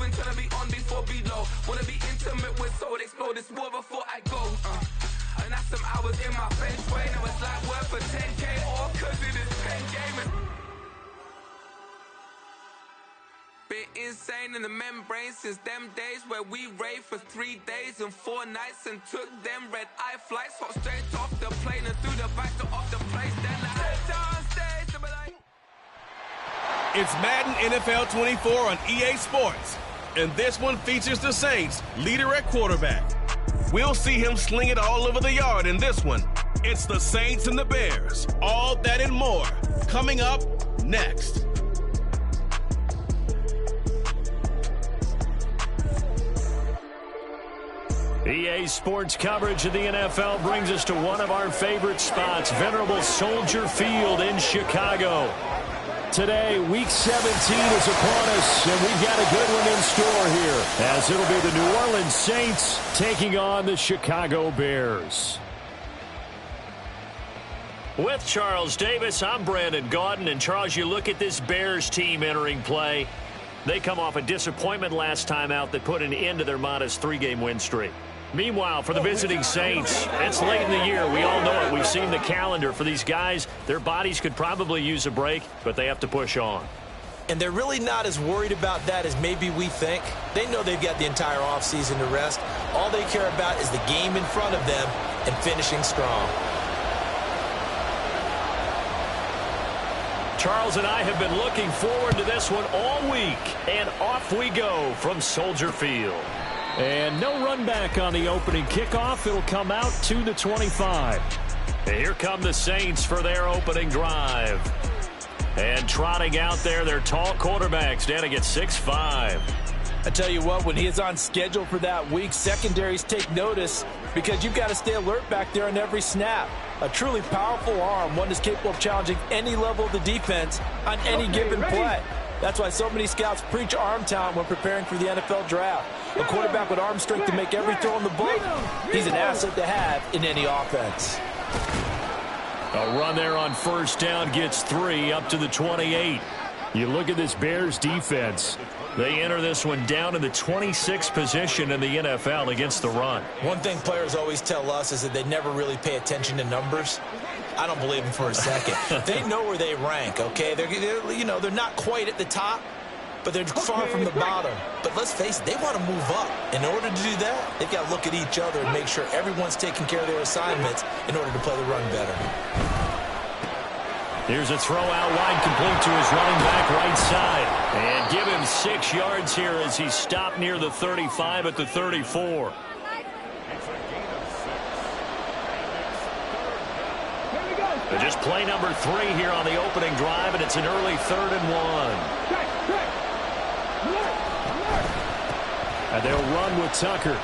moving, trying to be on before below. Wanna be intimate with soul, explore this war before I go. And that's some hours in my feng shui. Now it's like work for 10K, all cause it is pen gaming. Been insane in the membrane since them days where we raved for 3 days and 4 nights and took them red-eye flights, hot straight off the plane and through the back door of the place. Then I head on stage to be like... It's Madden NFL 24 on EA Sports, and this one features the Saints, leader at quarterback. We'll see him sling it all over the yard in this one. It's the Saints and the Bears. All that and more coming up next. EA Sports coverage of the NFL brings us to one of our favorite spots, venerable Soldier Field in Chicago. Today, Week 17 is upon us, and we've got a good one in store here, as it'll be the New Orleans Saints taking on the Chicago Bears. With Charles Davis, I'm Brandon Gaudin, and Charles, you look at this Bears team entering play. They come off a disappointment last time out that put an end to their modest 3-game win streak. Meanwhile, for the visiting Saints, it's late in the year. We all know it. We've seen the calendar for these guys. Their bodies could probably use a break, but they have to push on. And they're really not as worried about that as maybe we think. They know they've got the entire offseason to rest. All they care about is the game in front of them and finishing strong. Charles and I have been looking forward to this one all week, and off we go from Soldier Field. And no run back on the opening kickoff. It'll come out to the 25. And here come the Saints for their opening drive. And trotting out there, their tall quarterback standing at 6'5". I tell you what, when he is on schedule for that week, secondaries take notice because you've got to stay alert back there on every snap. A truly powerful arm, one that's capable of challenging any level of the defense on any given play. That's why so many scouts preach arm talent when preparing for the NFL draft. A quarterback with arm strength to make every throw in the book, he's an asset to have in any offense. A run there on first down gets 3 up to the 28. You look at this Bears defense. They enter this one down in the 26th position in the NFL against the run. One thing players always tell us is that they never really pay attention to numbers. I don't believe them for a second. They know where they rank, okay? They're not quite at the top, but they're far from the bottom. But let's face it, they want to move up. In order to do that, they've got to look at each other and make sure everyone's taking care of their assignments in order to play the run better. Here's a throw out wide, complete to his running back right side. And give him 6 yards here as he's stopped near the 35 at the 34. Just play number 3 here on the opening drive, and it's an early 3rd and 1. And they'll run with Tucker.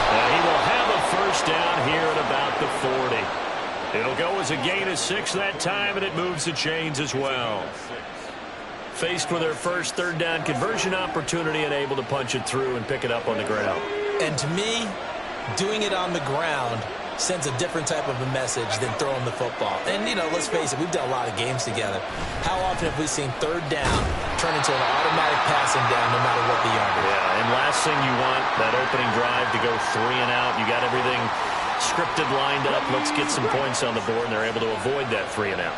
And he will have a first down here at about the 40. It'll go as a gain of 6 that time, and it moves the chains as well. Faced with their first 3rd down conversion opportunity and able to punch it through and pick it up on the ground. And to me, doing it on the ground sends a different type of a message than throwing the football. And, let's face it, we've done a lot of games together. How often have we seen 3rd down turn into an automatic passing down no matter what the yardage? Yeah, and last thing you want, that opening drive to go 3 and out. You got everything scripted, lined up. Let's get some points on the board, and they're able to avoid that 3 and out.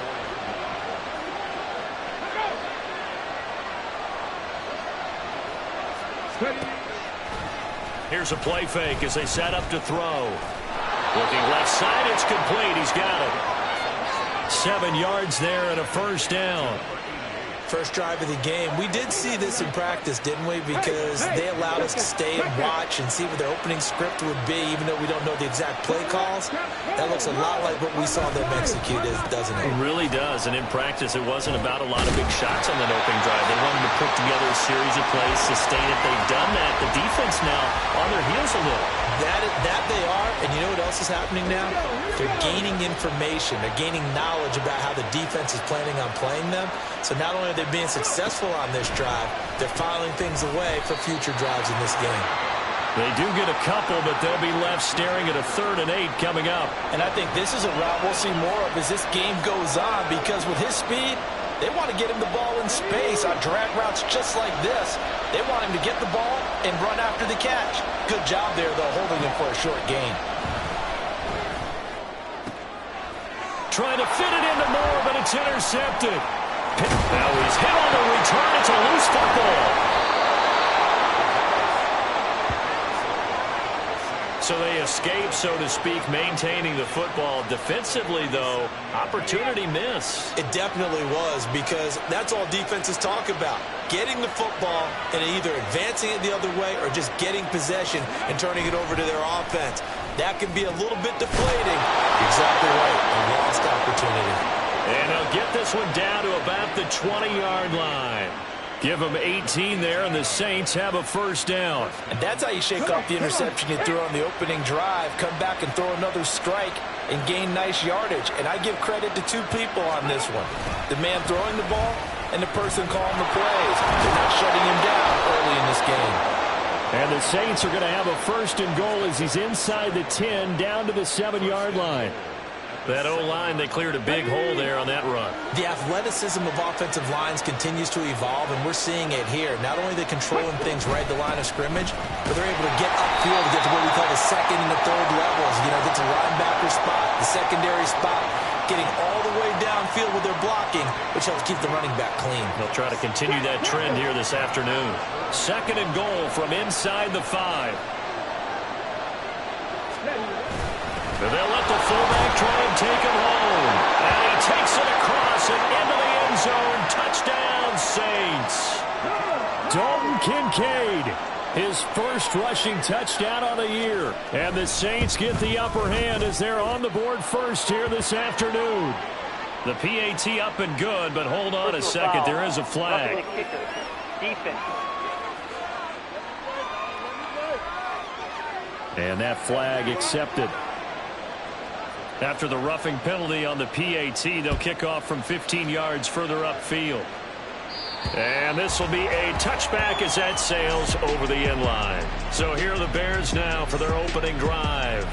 Here's a play fake as they set up to throw. Looking left side, it's complete. He's got it. 7 yards there and a first down. First drive of the game. We did see this in practice, didn't we? Because they allowed us to stay and watch and see what their opening script would be, even though we don't know the exact play calls. That looks a lot like what we saw them execute, doesn't it? It really does. And in practice, it wasn't about a lot of big shots on that opening drive. They wanted to put together a series of plays, sustain it. They've done that. The defense now on their heels a little. That they are, and you know what else is happening now? They're gaining information. They're gaining knowledge about how the defense is planning on playing them. So not only are they being successful on this drive, they're filing things away for future drives in this game. They do get a couple, but they'll be left staring at a 3rd and 8 coming up. And I think this is a route we'll see more of as this game goes on, because with his speed, They want to get him the ball in space on drag routes just like this. They want him to get the ball and run after the catch. Good job there, though, holding him for a short gain. Trying to fit it into Moore, but it's intercepted. Now he's hit on the return. It's a loose football. So they escape, so to speak, maintaining the football. Defensively, though, opportunity miss. It definitely was, because that's all defenses talk about. Getting the football and either advancing it the other way or just getting possession and turning it over to their offense. That can be a little bit deflating. Exactly right. A lost opportunity. And they'll get this one down to about the 20-yard line. Give them 18 there, and the Saints have a first down. And that's how you shake off the interception you threw on the opening drive. Come back and throw another strike and gain nice yardage. And I give credit to two people on this one. The man throwing the ball and the person calling the plays. They're not shutting him down early in this game. And the Saints are going to have a first and goal as he's inside the 10, down to the 7-yard line. That O-line, they cleared a big hole there on that run. The athleticism of offensive lines continues to evolve, and we're seeing it here. Not only are they controlling things right at the line of scrimmage, but they're able to get upfield to get to what we call the second and the third levels. You know, get to linebacker spot, the secondary spot, getting all the way downfield with their blocking, which helps keep the running back clean. They'll try to continue that trend here this afternoon. Second and goal from inside the 5. They'll let the fullback try and take him home. And he takes it across and into the end zone. Touchdown, Saints. Dalton Kincaid, his first rushing touchdown on the year. And the Saints get the upper hand as they're on the board first here this afternoon. The PAT up and good, but hold on a second. There is a flag. And that flag accepted. After the roughing penalty on the PAT, they'll kick off from 15 yards further upfield. And this will be a touchback as that sails over the end line. So here are the Bears now for their opening drive.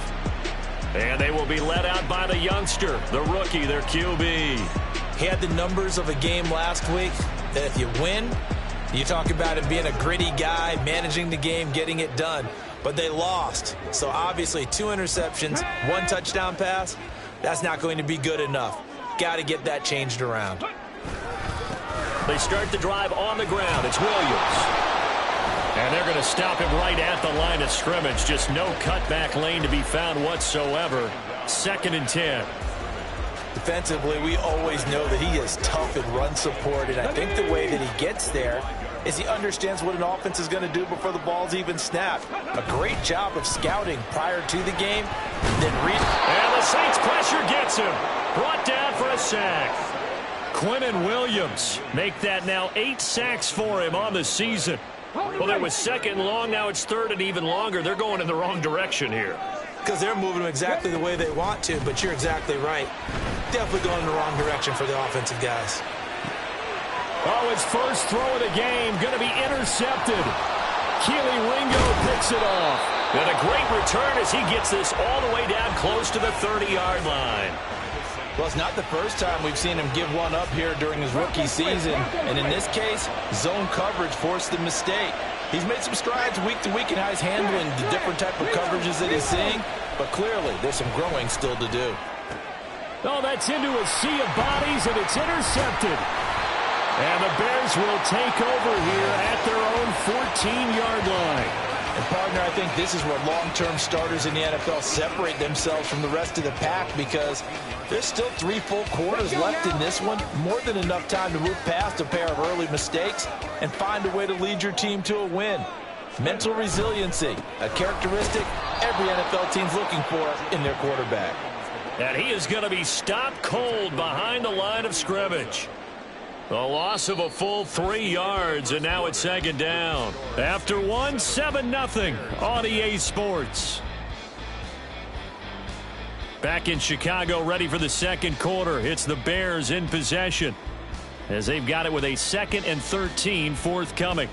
And they will be led out by the youngster, the rookie, their QB. He had the numbers of a game last week that if you win, you talk about him being a gritty guy, managing the game, getting it done. But they lost. So obviously 2 interceptions, 1 touchdown pass, that's not going to be good enough. Got to get that changed around. They start the drive on the ground. It's Williams. And they're going to stop him right at the line of scrimmage. Just no cutback lane to be found whatsoever. 2nd and 10. Defensively, we always know that he is tough in run support, and I think the way that he gets there is he understands what an offense is going to do before the ball's even snapped. A great job of scouting prior to the game. And the Saints pressure gets him. Brought down for a sack. Quinnen Williams make that now 8 sacks for him on the season. Well, that was 2nd and long. Now it's 3rd and even longer. They're going in the wrong direction here. Because they're moving exactly the way they want to, but you're exactly right. Definitely going in the wrong direction for the offensive guys. Oh, his first throw of the game going to be intercepted. Keely Ringo picks it off. And a great return as he gets this all the way down close to the 30-yard line. Well, it's not the first time we've seen him give one up here during his rookie season. And in this case, zone coverage forced the mistake. He's made some strides week to week in how he's handling the different type of coverages that he's seeing. But clearly, there's some growing still to do. Oh, that's into a sea of bodies, and it's intercepted. And the Bears will take over here at their own 14-yard line. And, partner, I think this is where long-term starters in the NFL separate themselves from the rest of the pack, because there's still 3 full quarters left in this one. More than enough time to move past a pair of early mistakes and find a way to lead your team to a win. Mental resiliency, a characteristic every NFL team's looking for in their quarterback. And he is going to be stopped cold behind the line of scrimmage. A loss of a full 3 yards, and now it's 2nd down. After 1, 7-0 on EA Sports. Back in Chicago, ready for the 2nd quarter. It's the Bears in possession, as they've got it with a 2nd and 13 forthcoming.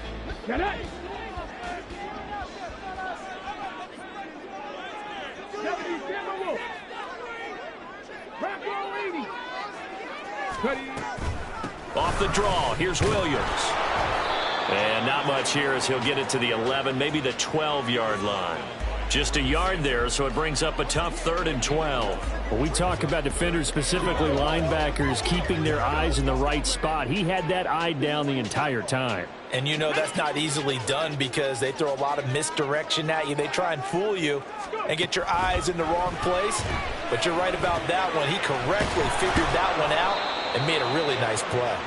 Off the draw, here's Williams. And not much here as he'll get it to the 11, maybe the 12-yard line. Just a yard there, so it brings up a tough 3rd and 12. Well, we talk about defenders, specifically linebackers, keeping their eyes in the right spot. He had that eye down the entire time. And you know that's not easily done because they throw a lot of misdirection at you. They try and fool you and get your eyes in the wrong place. But you're right about that one. He correctly figured that one out and made a really nice play.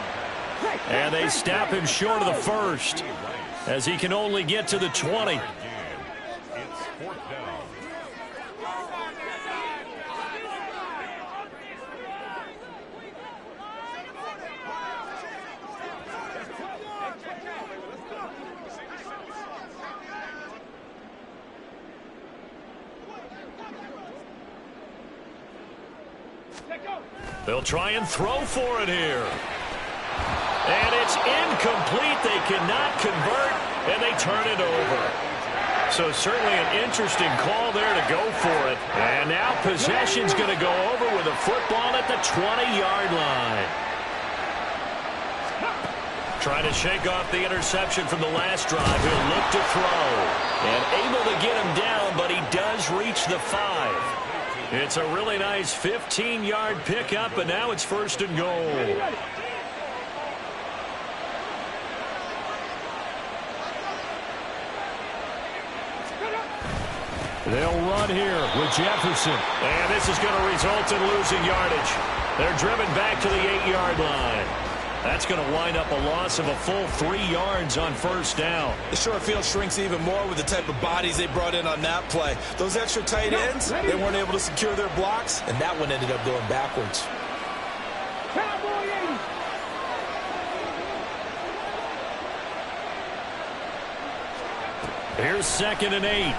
And they stop him short of the first as he can only get to the 20. They'll try and throw for it here. And it's incomplete. They cannot convert, and they turn it over. So certainly an interesting call there to go for it. And now possession's going to go over with a football at the 20-yard line. Trying to shake off the interception from the last drive. He'll look to throw. And able to get him down, but he does reach the 5. It's a really nice 15-yard pickup, and now it's 1st and goal. They'll run here with Jefferson. And this is going to result in losing yardage. They're driven back to the 8-yard line. That's going to wind up a loss of a full 3 yards on 1st down. The short field shrinks even more with the type of bodies they brought in on that play. Those extra tight ends, they weren't able to secure their blocks, and that one ended up going backwards. Here's 2nd and 8.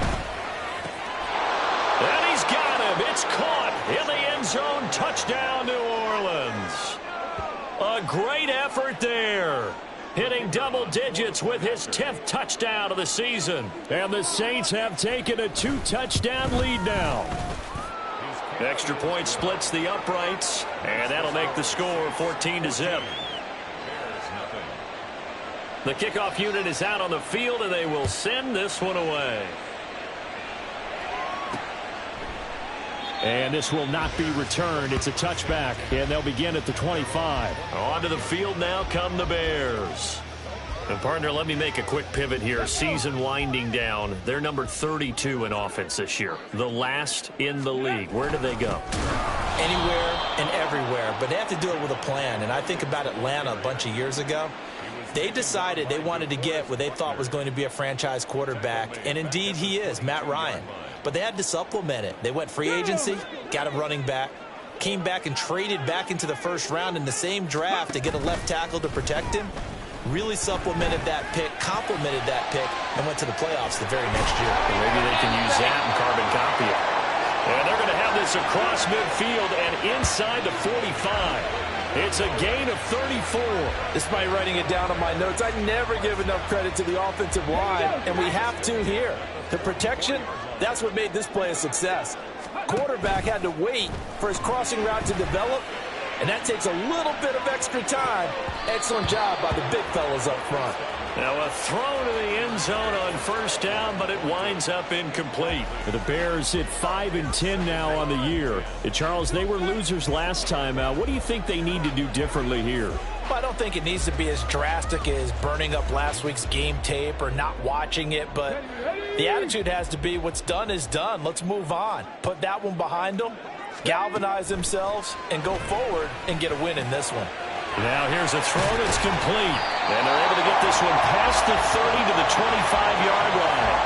And he's got him. It's caught in the end zone. Touchdown, New Orleans. A great effort there. Hitting double digits with his 10th touchdown of the season. And the Saints have taken a 2-touchdown lead now. Extra point splits the uprights. And that'll make the score 14-0. The kickoff unit is out on the field, and they will send this one away. And this will not be returned. It's a touchback, and they'll begin at the 25. Onto the field now come the Bears. And, partner, let me make a quick pivot here. Season winding down. They're number 32 in offense this year. The last in the league. Where do they go? Anywhere and everywhere, but they have to do it with a plan. And I think about Atlanta a bunch of years ago. They decided they wanted to get what they thought was going to be a franchise quarterback, and indeed he is, Matt Ryan. But they had to supplement it. They went free agency, got a running back, came back and traded back into the 1st round in the same draft to get a left tackle to protect him. Really supplemented that pick, complemented that pick, and went to the playoffs the very next year. And maybe they can use that and carbon copy it. And they're going to have this across midfield and inside the 45. It's a gain of 34. Despite writing it down on my notes, I never give enough credit to the offensive line, and we have to here. The protection, that's what made this play a success. Quarterback had to wait for his crossing route to develop, and that takes a little bit of extra time. Excellent job by the big fellas up front. Now a throw to the end zone on 1st down, but it winds up incomplete. The Bears hit 5-10 now on the year. And Charles, they were losers last time out. What do you think they need to do differently here? Well, I don't think it needs to be as drastic as burning up last week's game tape or not watching it, but the attitude has to be what's done is done. Let's move on. Put that one behind them, galvanize themselves, and go forward and get a win in this one. Now here's a throw that's complete. And they're able to get this one past the 30 to the 25-yard line.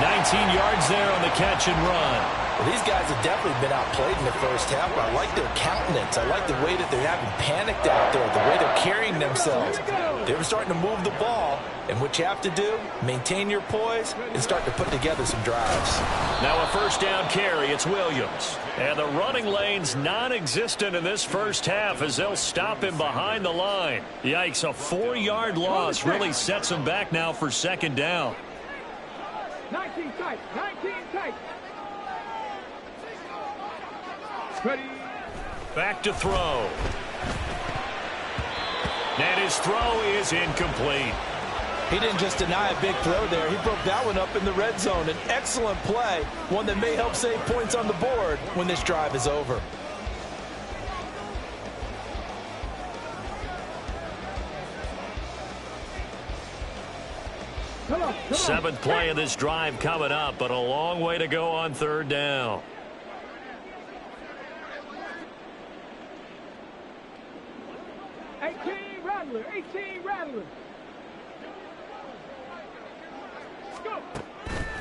19 yards there on the catch and run. Well, these guys have definitely been outplayed in the 1st half, but I like their countenance. I like the way that they're having panicked out there, the way they're carrying themselves. They were starting to move the ball, and what you have to do, maintain your poise and start to put together some drives. Now a 1st down carry, it's Williams. And the running lane's non-existent in this 1st half as they'll stop him behind the line. Yikes, a 4-yard loss really sets him back now for 2nd down. 19 tight, 19 tight. Ready. Back to throw. And his throw is incomplete. He didn't just deny a big throw there. He broke that one up in the red zone. An excellent play, one that may help save points on the board when this drive is over. Come on. 7th play of this drive coming up, but a long way to go on 3rd down. Rattler. 18 Rattler.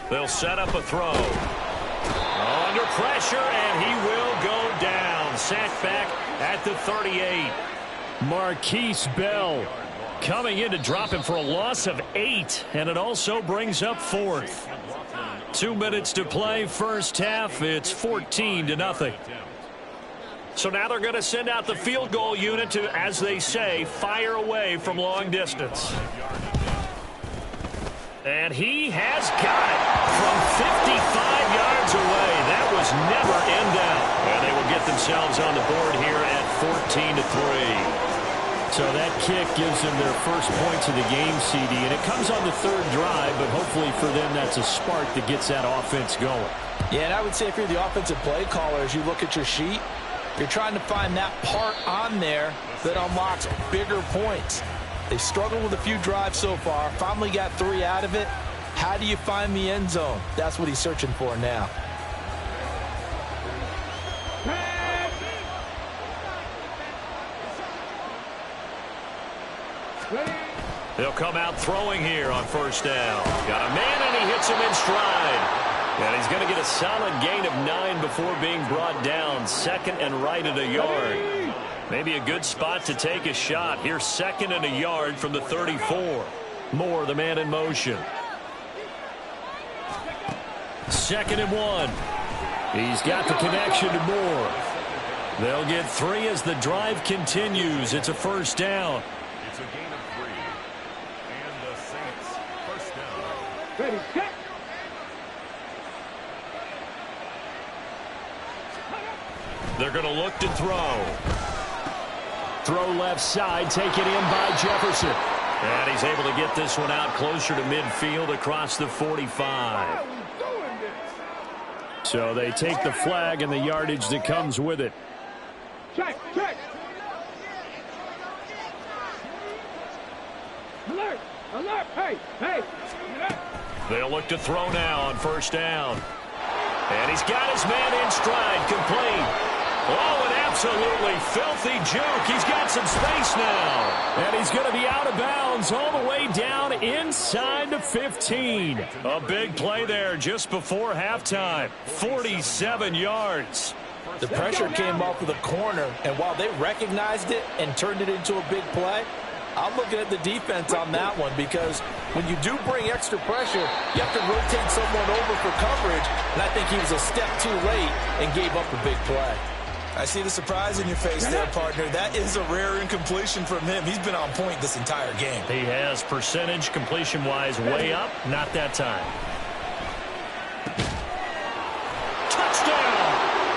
They'll set up a throw. Under pressure, and he will go down. Sacked back at the 38. Marquise Bell coming in to drop him for a loss of 8, and it also brings up 4th. 2 minutes to play, first half. It's 14-0. So now they're going to send out the field goal unit to, as they say, fire away from long distance. And he has got it from 55 yards away. That was never in doubt. And they will get themselves on the board here at 14-3. So that kick gives them their first points of the game, CD. And it comes on the 3rd drive, but hopefully for them that's a spark that gets that offense going. Yeah, and I would say if you're the offensive play caller, as you look at your sheet, you're trying to find that part on there that unlocks bigger points. They've struggled with a few drives so far. Finally got 3 out of it. How do you find the end zone? That's what he's searching for now. They'll come out throwing here on 1st down. Got a man, and he hits him in stride. And he's going to get a solid gain of 9 before being brought down. 2nd and right at a yard. Maybe a good spot to take a shot. Here's 2nd and a yard from the 34. Moore, the man in motion. 2nd and 1. He's got the connection to Moore. They'll get 3 as the drive continues. It's a 1st down. It's a gain of 3. And the Saints, 1st down. Ready, set. They're going to look to throw. Throw left side, taken in by Jefferson. And he's able to get this one out closer to midfield across the 45. So they take the flag and the yardage that comes with it. Check. Alert. Hey. They'll look to throw now on 1st down. And he's got his man in stride, complete. Oh, an absolutely filthy juke. He's got some space now. And he's going to be out of bounds all the way down inside the 15. A big play there just before halftime. 47 yards. The pressure came off of the corner, and while they recognized it and turned it into a big play, I'm looking at the defense on that one, because when you do bring extra pressure, you have to rotate someone over for coverage, and I think he was a step too late and gave up a big play. I see the surprise in your face there, partner. That is a rare incompletion from him. He's been on point this entire game. He has percentage completion-wise way up. Not that time.